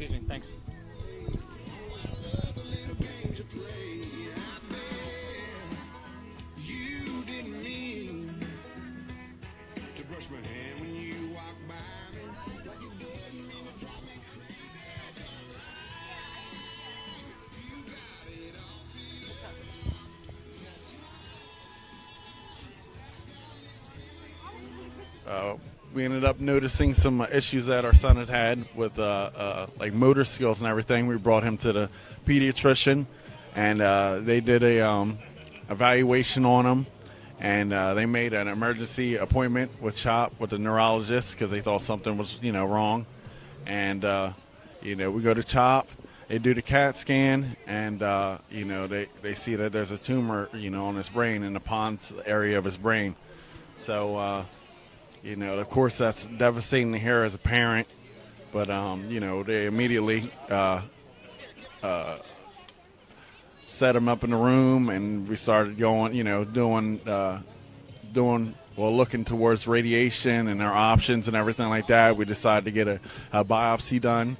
Excuse me, thanks. We ended up noticing some issues that our son had with like motor skills and everything. We brought him to the pediatrician, and they did a evaluation on him, and they made an emergency appointment with CHOP with the neurologist because they thought something was wrong. And we go to CHOP. They do the CAT scan, and they see that there's a tumor on his brain, in the pons area of his brain. So. Of course, that's devastating to hear as a parent, but they immediately set him up in the room, and we started going, looking towards radiation and our options and everything like that. We decided to get a biopsy done.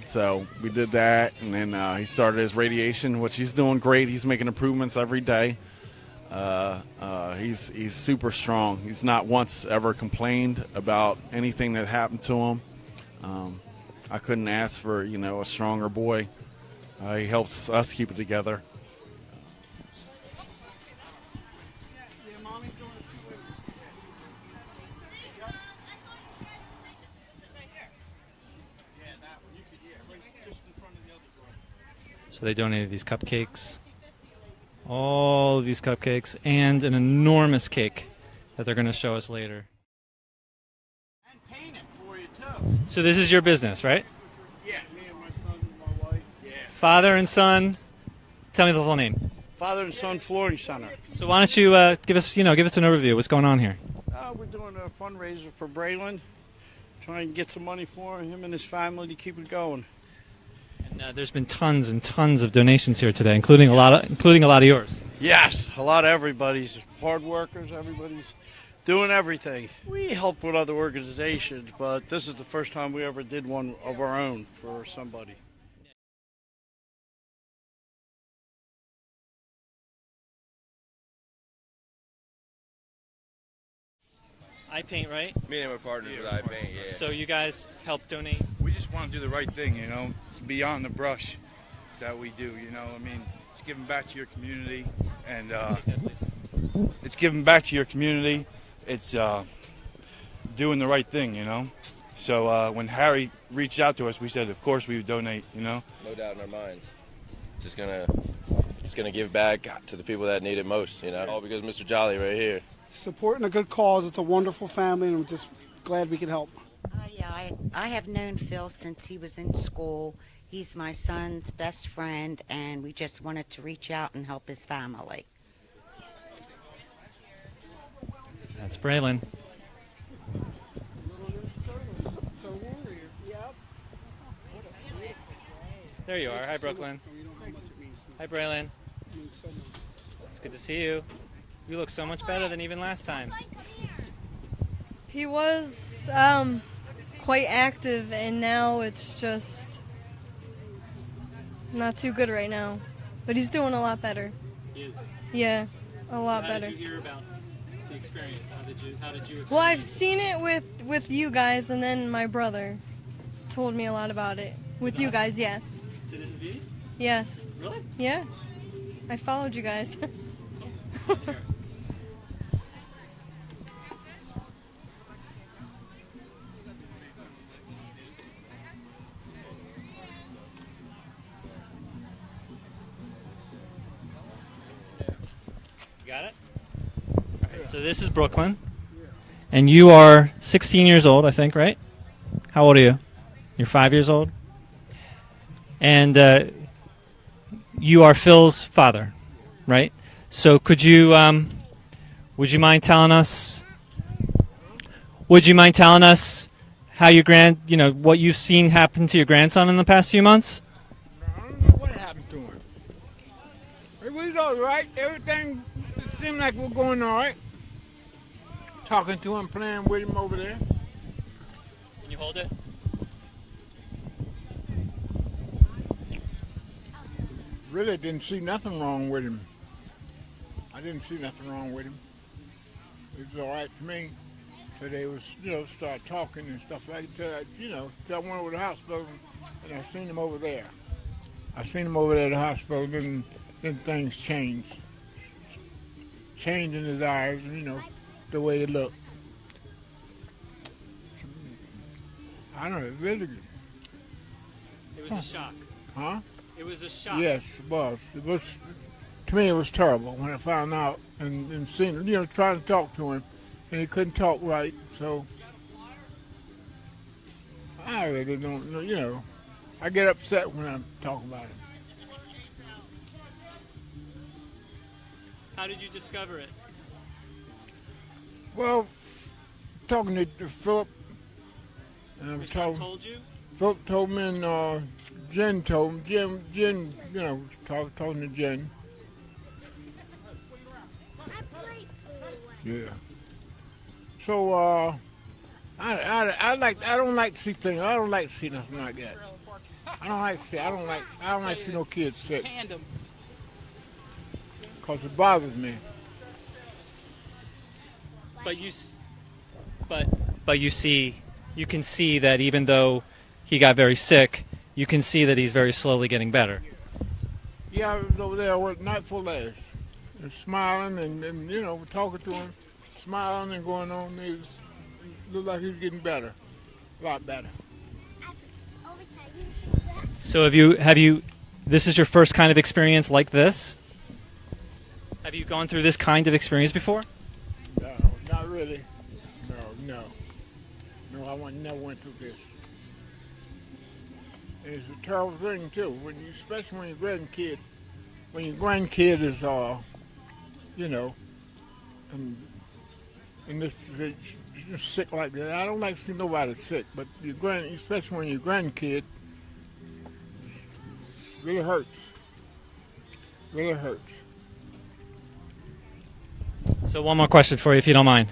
So we did that, and then he started his radiation, which he's doing great. He's making improvements every day. He's super strong. He's not once ever complained about anything that happened to him. I couldn't ask for a stronger boy. He helps us keep it together. So they donated these cupcakes. All of these cupcakes and an enormous cake that they're going to show us later. And paint it for you too. So this is your business, right? Yeah, me and my son and my wife. Yeah. Father and son. Tell me the full name. Father and Son Flooring Center. So why don't you give us an overview? What's going on here? We're doing a fundraiser for Braylon, trying to get some money for him and his family to keep it going. And there's been tons and tons of donations here today, including a lot of yours. Yes, a lot of everybody's hard workers. Everybody's doing everything. We help with other organizations, but this is the first time we ever did one of our own for somebody. I paint, right? Me and my partners with I paint, yeah. So you guys help donate? We just want to do the right thing, It's beyond the brush that we do, I mean, it's giving back to your community, and it's giving back to your community. It's doing the right thing, So when Harry reached out to us, we said, of course we would donate, No doubt in our minds. Just gonna give back to the people that need it most, All because of Mr. Jolly right here. Supporting a good cause. It's a wonderful family, and I'm just glad we could help. I have known Phil since he was in school. He's my son's best friend, and we just wanted to reach out and help his family. That's Braylon. There you are. Hi, Brooklyn. Hi, Braylon. It's good to see you. You look so much better than even last time. He was quite active, and now it's just not too good right now. But he's doing a lot better. He is? Yeah, a lot better. How did you hear about the experience? How did you experience Well, I've seen it with you guys, and then my brother told me a lot about it. With you guys, yes. Citizen Beauty? Yes. Really? Yeah. I followed you guys. Got it? All right, so this is Brooklyn. And you are 16 years old, I think, right? How old are you? You're 5 years old? And you are Phil's father, right? So could you, would you mind telling us how your what you've seen happen to your grandson in the past few months? I don't know what happened to him. It was all right. Everything seemed like we're going all right. Talking to him, playing with him over there. Can you hold it? really didn't see nothing wrong with him. I didn't see nothing wrong with him. It was all right to me. So they was, start talking and stuff like that. So I went over to the hospital and I seen him over there. I seen him over there at the hospital, then things changed. Change in his eyes, the way it looked. I don't know, really good. It was a shock. Huh? It was a shock. Yes, it was. It was, to me, it was terrible when I found out and seen him, trying to talk to him, and he couldn't talk right, so I really don't know, I get upset when I talk about it. How did you discover it? Well, talking to Philip, and I was Your son talking. told you? Philip told me, and Jen told me. Jen, talking to Jen. Yeah. So I don't like to see things. I don't like to see nothing like that. I don't like to see no kids sick. Cause it bothers me. But you can see that even though he got very sick, you can see that he's very slowly getting better. Yeah, I was over there with night for last, and smiling and talking to him, smiling and going on. It looked like he was getting better, a lot better. So have you? This is your first kind of experience like this? Have you gone through this kind of experience before? No, not really. No, I never went through this. And it's a terrible thing too, especially when your grandkid is, and this is sick like that. I don't like to see nobody sick, but especially when your grandkid, it really hurts. Really hurts. So one more question for you, if you don't mind.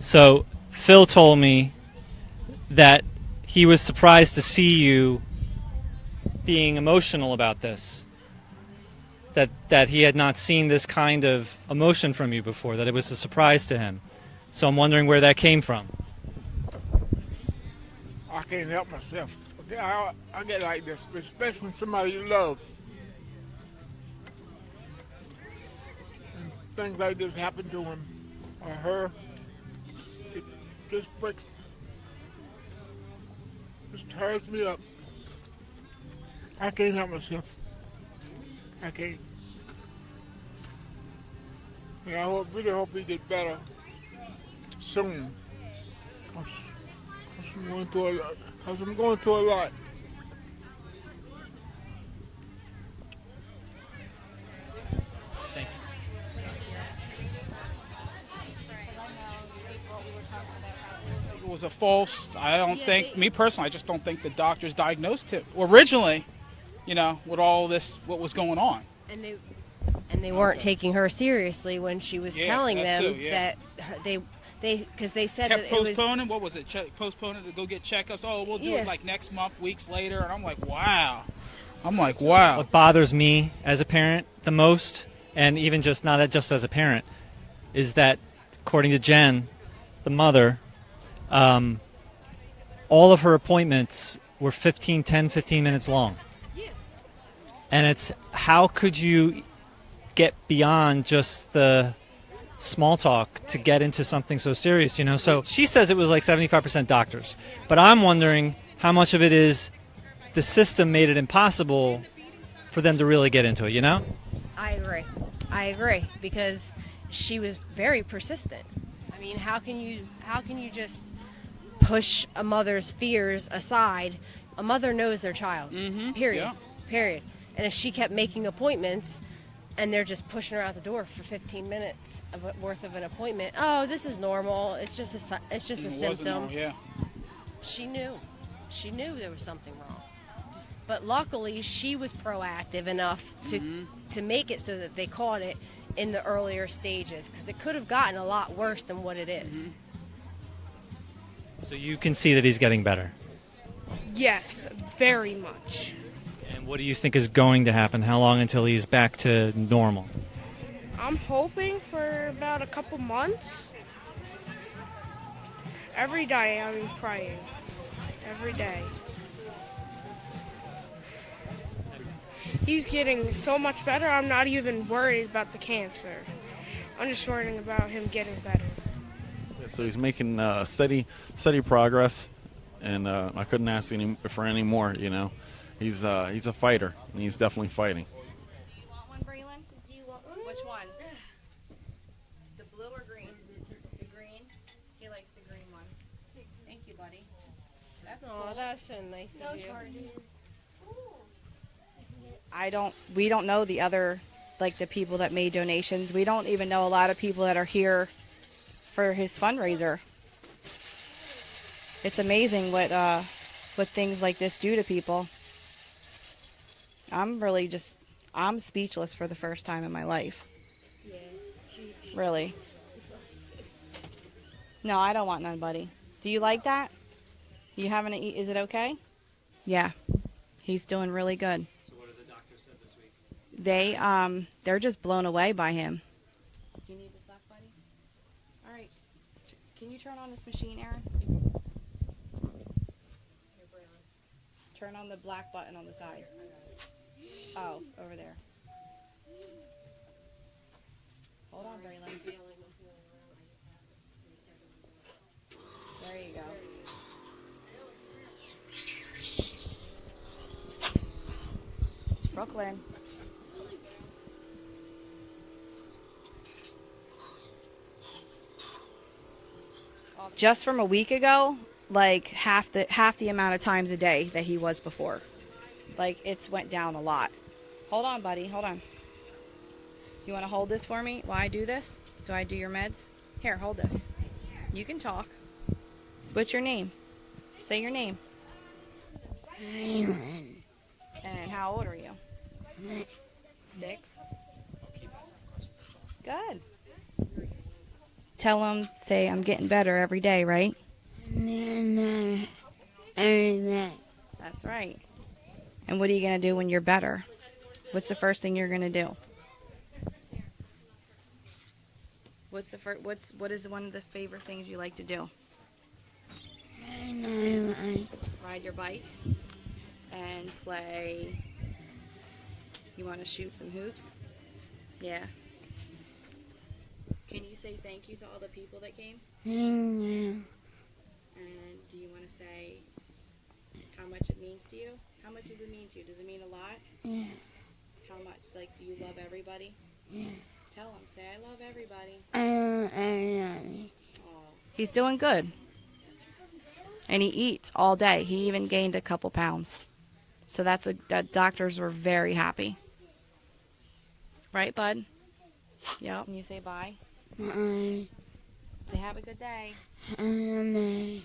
So Phil told me that he was surprised to see you being emotional about this. That he had not seen this kind of emotion from you before, that it was a surprise to him. So I'm wondering where that came from. I can't help myself. Okay, I get like this, especially when somebody you love. And things like this happen to him or her. It just tears me up. I can't help myself. I can't. And I really hope he gets better soon. Cause I'm going through a lot. Thank you. It was a false, I don't think, me personally, I just don't think the doctors diagnosed him originally, with all this, what was going on. And they weren't taking her seriously when she was telling them that because they said kept that postponing. What was it? Postponing to go get checkups. Oh, we'll do it like next month, weeks later. And I'm like, wow. What bothers me as a parent the most, and even not just as a parent, is that according to Jen, the mother, all of her appointments were 15 minutes long. And it's, how could you get beyond just the small talk to get into something so serious, So she says it was like 75% doctors. But I'm wondering how much of it is the system made it impossible for them to really get into it, I agree because she was very persistent. I mean, how can you just push a mother's fears aside? A mother knows their child. Period. And if she kept making appointments and they're just pushing her out the door for 15 minutes worth of an appointment, oh, this is normal. It's just a symptom. Normal, She knew there was something wrong. But luckily, she was proactive enough to make it so that they caught it in the earlier stages, because it could have gotten a lot worse than what it is. So you can see that he's getting better. Yes, very much. And what do you think is going to happen? How long until he's back to normal? I'm hoping for about a couple months. Every day I'm praying. Every day. He's getting so much better, I'm not even worried about the cancer. I'm just worrying about him getting better. Yeah, so he's making steady progress, and I couldn't ask for any more. You know, he's a fighter, and he's definitely fighting. Do you want one, Braylon? Do you want which one? The blue or green? The green. He likes the green one. Thank you, buddy. That's cool. That's so nice of you. We don't know the other, like the people that made donations. We don't even know a lot of people that are here for his fundraiser. It's amazing what things like this do to people. I'm speechless for the first time in my life. Really. No, I don't want none, buddy. Do you like that? You having to eat? Is it okay? Yeah. He's doing really good. So what did the doctor say this week? They're just blown away by him. You need this left, buddy? All right. Can you turn on this machine, Aaron? Turn on the black button on the side. Oh, over there. Hold on, Braylon. There you go. Brooklyn. Just from a week ago, like half the amount of times a day that he was before. Like it's went down a lot. Hold on, buddy. Hold on. You want to hold this for me while I do this? Do I do your meds? Here, hold this. You can talk. What's your name? Say your name. And how old are you? 6. Good. Tell them, say, I'm getting better every day, right? Every day. That's right. And what are you going to do when you're better? What's the first thing you're going to do? What is one of the favorite things you like to do? Ride your bike and play. You want to shoot some hoops? Yeah. Can you say thank you to all the people that came? And do you want to say how much it means to you? How much does it mean to you? Does it mean a lot? Yeah. How much? Like, do you love everybody? Yeah. Tell them. Say, I love everybody. I love everybody. He's doing good. And he eats all day. He even gained a couple pounds. So the doctors were very happy. Right, bud? Yep. Can you say bye? Bye. Say have a good day. Have a good day.